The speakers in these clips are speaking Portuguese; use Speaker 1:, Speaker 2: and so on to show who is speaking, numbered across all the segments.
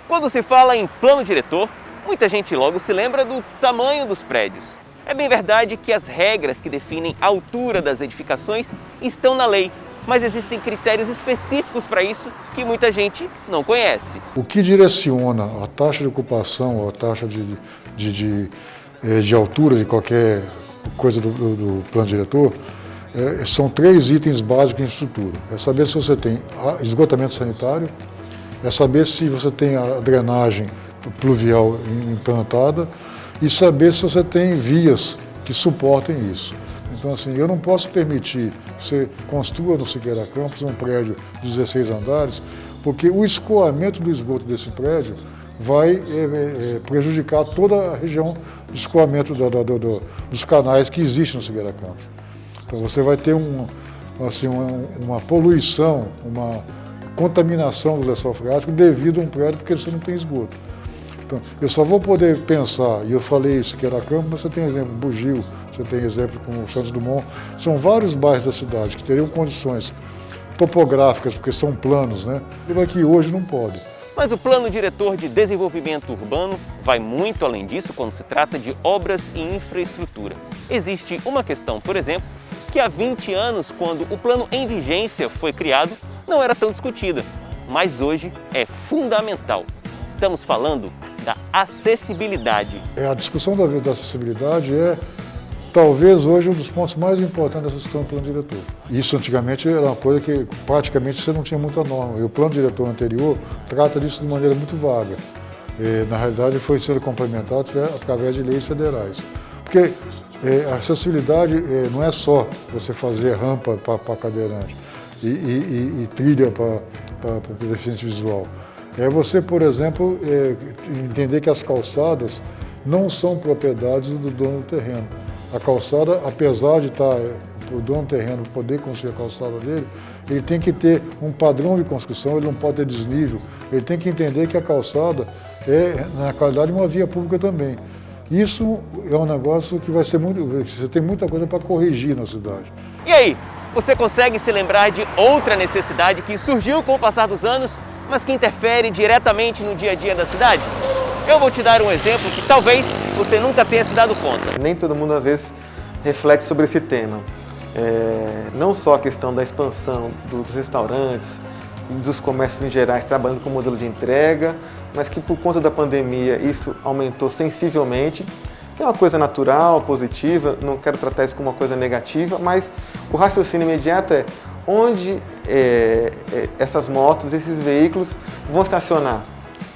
Speaker 1: Quando se fala em plano diretor, muita gente logo se lembra do tamanho dos prédios. É bem verdade que as regras que definem a altura das edificações estão na lei, mas existem critérios específicos para isso que muita gente não conhece.
Speaker 2: O que direciona a taxa de ocupação ou a taxa de altura de qualquer coisa do plano diretor são 3 itens básicos em estrutura. É saber se você tem esgotamento sanitário, é saber se você tem a drenagem pluvial implantada e saber se você tem vias que suportem isso. Então, assim, eu não posso permitir que você construa no Siqueira Campos um prédio de 16 andares, porque o escoamento do esgoto desse prédio vai prejudicar toda a região de escoamento dos canais que existem no Siqueira Campos. Então, você vai ter uma poluição, uma contaminação do lençol freático devido a um prédio porque você não tem esgoto. Então, eu só vou poder pensar, e eu falei isso que era Campos, mas você tem exemplo Bugio, você tem exemplo como Santos Dumont, são vários bairros da cidade que teriam condições topográficas, porque são planos, né? E que hoje não pode.
Speaker 1: Mas o Plano Diretor de Desenvolvimento Urbano vai muito além disso quando se trata de obras e infraestrutura. Existe uma questão, por exemplo, que há 20 anos, quando o plano em vigência foi criado, não era tão discutida, mas hoje é fundamental. Estamos falando da acessibilidade.
Speaker 2: A discussão da acessibilidade é talvez hoje um dos pontos mais importantes dessa questão do plano diretor. Isso antigamente era uma coisa que praticamente você não tinha muita norma. E o plano diretor anterior trata disso de maneira muito vaga. Na realidade foi sendo complementado através de leis federais. Porque a acessibilidade não é só você fazer rampa para cadeirante e trilha para deficiente visual. É você, por exemplo, entender que as calçadas não são propriedades do dono do terreno. A calçada, apesar de estar o dono do terreno poder construir a calçada dele, ele tem que ter um padrão de construção, ele não pode ter desnível, ele tem que entender que a calçada é, na qualidade, uma via pública também. Isso é um negócio que vai ser você tem muita coisa para corrigir na cidade.
Speaker 1: E aí, você consegue se lembrar de outra necessidade que surgiu com o passar dos anos, mas que interfere diretamente no dia a dia da cidade? Eu vou te dar um exemplo que talvez você nunca tenha se dado conta.
Speaker 3: Nem todo mundo às vezes reflete sobre esse tema. Não só a questão da expansão dos restaurantes, dos comércios em geral trabalhando com modelo de entrega, mas que por conta da pandemia isso aumentou sensivelmente, que é uma coisa natural, positiva, não quero tratar isso como uma coisa negativa, mas o raciocínio imediato é onde essas motos, esses veículos vão estacionar,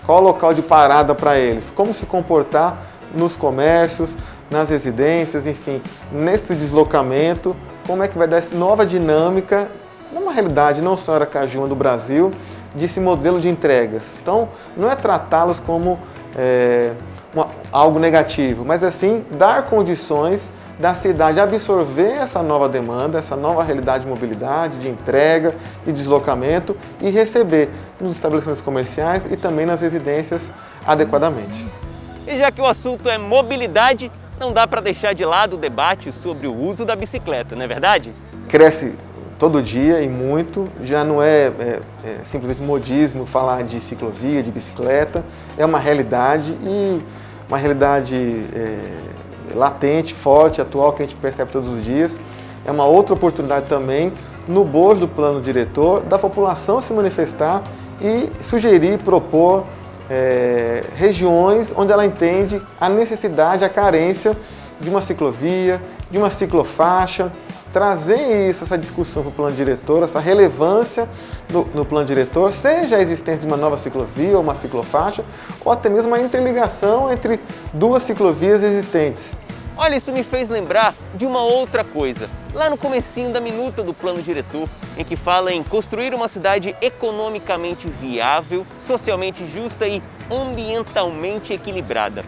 Speaker 3: qual o local de parada para eles, como se comportar nos comércios, nas residências, enfim, nesse deslocamento, como é que vai dar essa nova dinâmica, numa realidade não só Aracaju, mas do Brasil, desse modelo de entregas. Então, não é tratá-los como algo negativo, mas assim, dar condições da cidade absorver essa nova demanda, essa nova realidade de mobilidade, de entrega e deslocamento e receber nos estabelecimentos comerciais e também nas residências adequadamente.
Speaker 1: E já que o assunto é mobilidade, não dá para deixar de lado o debate sobre o uso da bicicleta, não é verdade?
Speaker 3: Cresce todo dia e muito, já não é simplesmente modismo falar de ciclovia, de bicicleta, é uma realidade e uma realidade latente, forte, atual, que a gente percebe todos os dias. É uma outra oportunidade também, no bojo do plano diretor, da população se manifestar e sugerir, propor regiões onde ela entende a necessidade, a carência de uma ciclovia, de uma ciclofaixa, trazer isso, essa discussão para o plano diretor, essa relevância no plano diretor, seja a existência de uma nova ciclovia ou uma ciclofaixa, ou até mesmo uma interligação entre duas ciclovias existentes.
Speaker 1: Olha, isso me fez lembrar de uma outra coisa. Lá no comecinho da minuta do plano diretor, em que fala em construir uma cidade economicamente viável, socialmente justa e ambientalmente equilibrada.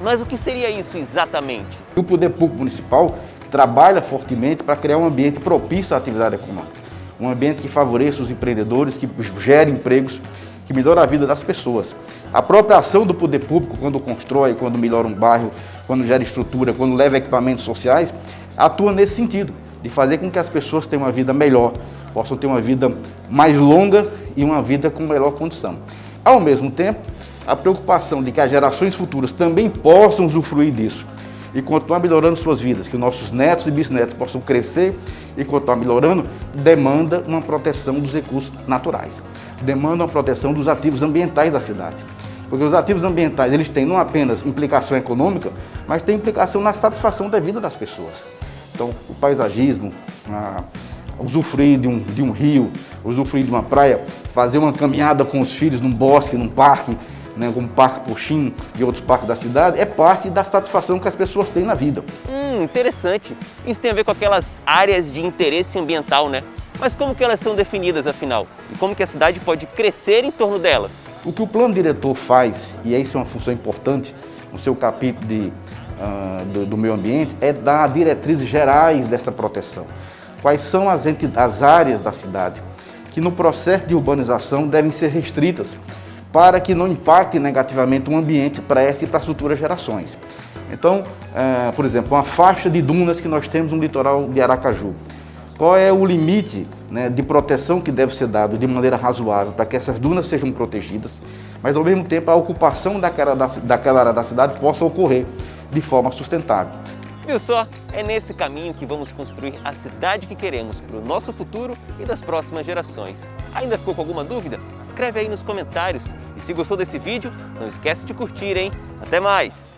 Speaker 1: Mas o que seria isso exatamente?
Speaker 4: O poder público municipal trabalha fortemente para criar um ambiente propício à atividade econômica. Um ambiente que favoreça os empreendedores, que gere empregos, que melhora a vida das pessoas. A própria ação do poder público, quando constrói, quando melhora um bairro, quando gera estrutura, quando leva equipamentos sociais, atua nesse sentido, de fazer com que as pessoas tenham uma vida melhor, possam ter uma vida mais longa e uma vida com melhor condição. Ao mesmo tempo, a preocupação de que as gerações futuras também possam usufruir disso e continuar melhorando suas vidas, que nossos netos e bisnetos possam crescer e continuar melhorando, demanda uma proteção dos recursos naturais, demanda uma proteção dos ativos ambientais da cidade. Porque os ativos ambientais, eles têm não apenas implicação econômica, mas têm implicação na satisfação da vida das pessoas. Então, o paisagismo, usufruir de um rio, usufruir de uma praia, fazer uma caminhada com os filhos num bosque, num parque, né, como o Parque Poxim e outros parques da cidade, é parte da satisfação que as pessoas têm na vida.
Speaker 1: Interessante. Isso tem a ver com aquelas áreas de interesse ambiental, né? Mas como que elas são definidas, afinal? E como que a cidade pode crescer em torno delas?
Speaker 4: O que o plano diretor faz, e isso é uma função importante no seu capítulo do meio ambiente, é dar diretrizes gerais dessa proteção. Quais são as áreas da cidade que no processo de urbanização devem ser restritas para que não impacte negativamente o ambiente para esta e para as futuras gerações. Então, por exemplo, uma faixa de dunas que nós temos no litoral de Aracaju. Qual é o limite, né, de proteção que deve ser dado de maneira razoável para que essas dunas sejam protegidas, mas ao mesmo tempo a ocupação daquela área da cidade possa ocorrer de forma sustentável.
Speaker 1: Viu só? É nesse caminho que vamos construir a cidade que queremos para o nosso futuro e das próximas gerações. Ainda ficou com alguma dúvida? Escreve aí nos comentários. E se gostou desse vídeo, não esquece de curtir, hein? Até mais!